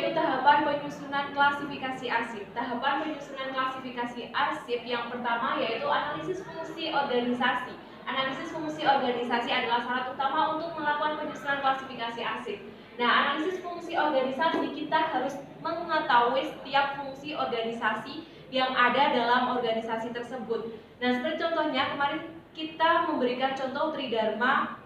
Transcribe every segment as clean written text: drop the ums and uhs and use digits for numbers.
yaitu tahapan penyusunan klasifikasi arsip. Tahapan penyusunan klasifikasi arsip yang pertama yaitu analisis fungsi organisasi. Analisis fungsi organisasi adalah syarat utama untuk melakukan penyusunan klasifikasi arsip. Nah, analisis fungsi organisasi, kita harus mengetahui setiap fungsi organisasi yang ada dalam organisasi tersebut. Nah, seperti contohnya kemarin kita memberikan contoh Tridharma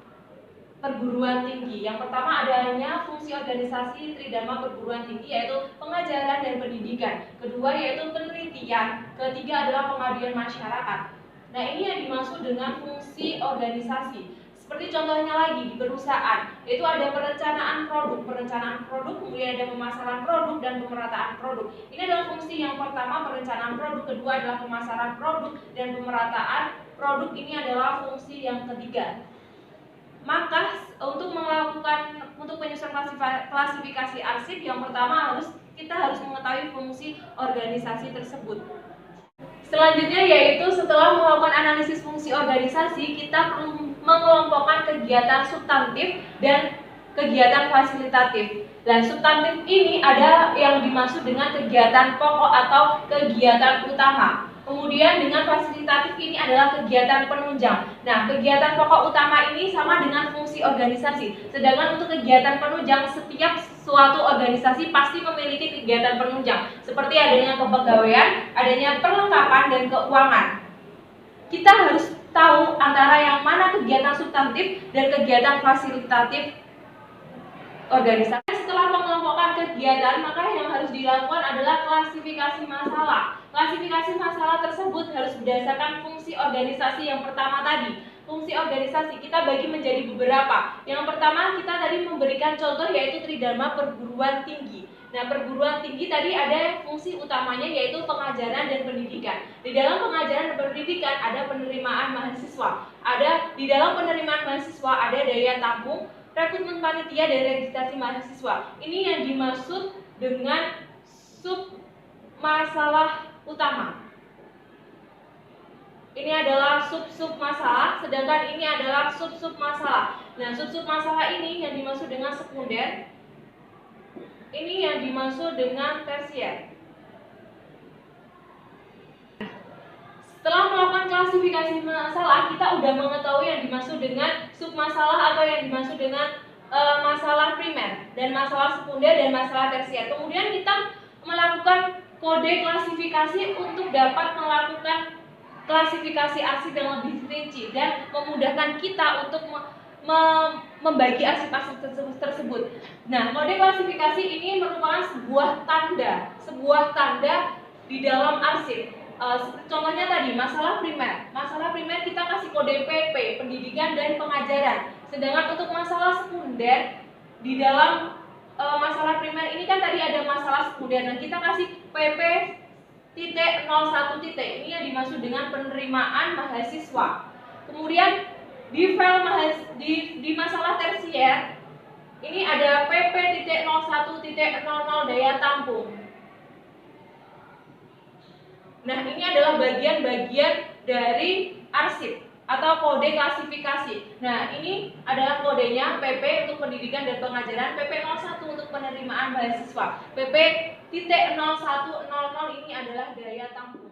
perguruan tinggi. Yang pertama adanya fungsi organisasi Tridharma perguruan tinggi yaitu pengajaran dan pendidikan. Kedua yaitu penelitian. Ketiga adalah pengabdian masyarakat. Nah, ini yang dimaksud dengan fungsi organisasi. Seperti contohnya lagi di perusahaan, yaitu ada perencanaan produk, kemudian ada pemasaran produk dan pemerataan produk. Ini adalah fungsi yang pertama, perencanaan produk. Kedua adalah pemasaran produk dan pemerataan produk. Ini adalah fungsi yang ketiga. Maka untuk penyusunan klasifikasi arsip, yang pertama kita harus mengetahui fungsi organisasi tersebut. Selanjutnya yaitu setelah melakukan analisis fungsi organisasi, kita perlu mengelompokkan kegiatan substantif dan kegiatan fasilitatif. Dan substantif ini ada yang dimaksud dengan kegiatan pokok atau kegiatan utama. Kemudian dengan fasilitatif ini adalah kegiatan penunjang. Nah, kegiatan pokok utama ini sama dengan fungsi organisasi. Sedangkan untuk kegiatan penunjang, setiap suatu organisasi pasti memiliki kegiatan penunjang, seperti adanya kepegawaian, adanya perlengkapan dan keuangan. Kita harus tahu antara yang mana kegiatan substantif dan kegiatan fasilitatif organisasi. Setelah mengelompokkan kegiatan, maka yang harus dilakukan adalah klasifikasi masalah. Klasifikasi masalah tersebut harus berdasarkan fungsi organisasi yang pertama tadi. Fungsi organisasi kita bagi menjadi beberapa. Yang pertama kita tadi memberikan contoh yaitu Tridharma perguruan tinggi. Nah, perguruan tinggi tadi ada fungsi utamanya yaitu pengajaran dan pendidikan. Di dalam pengajaran dan pendidikan ada penerimaan mahasiswa. Di dalam penerimaan mahasiswa ada daya tampung, rekrutmen panitia dan registrasi mahasiswa. Ini yang dimaksud dengan sub masalah utama. Ini adalah sub-sub masalah, sedangkan ini adalah sub-sub masalah. Nah, sub-sub masalah ini yang dimaksud dengan sekunder, ini yang dimaksud dengan tersier. Setelah melakukan klasifikasi masalah, kita sudah mengetahui yang dimaksud dengan submasalah atau yang dimaksud dengan masalah primer dan masalah sekunder dan masalah tersier. Kemudian kita melakukan kode klasifikasi untuk dapat melakukan klasifikasi arsip yang lebih rinci dan memudahkan kita untuk membagi arsip-arsip tersebut. Nah, kode klasifikasi ini merupakan sebuah tanda di dalam arsip. Contohnya tadi masalah primer. Masalah primer kita kasih kode PP, pendidikan dan pengajaran. Sedangkan untuk masalah sekunder di dalam masalah primer ini kan tadi ada masalah sekunder. Nah, kita kasih PP titik 01 titik. Ini yang dimaksud dengan penerimaan mahasiswa. Kemudian di masalah tersier ini ada PP titik 01 titik 00 daya tampung. Nah, ini adalah bagian-bagian dari arsip atau kode klasifikasi. Nah, ini adalah kodenya PP untuk pendidikan dan pengajaran, PP 01 untuk penerimaan mahasiswa, PP titik 0100 ini adalah daya tampung.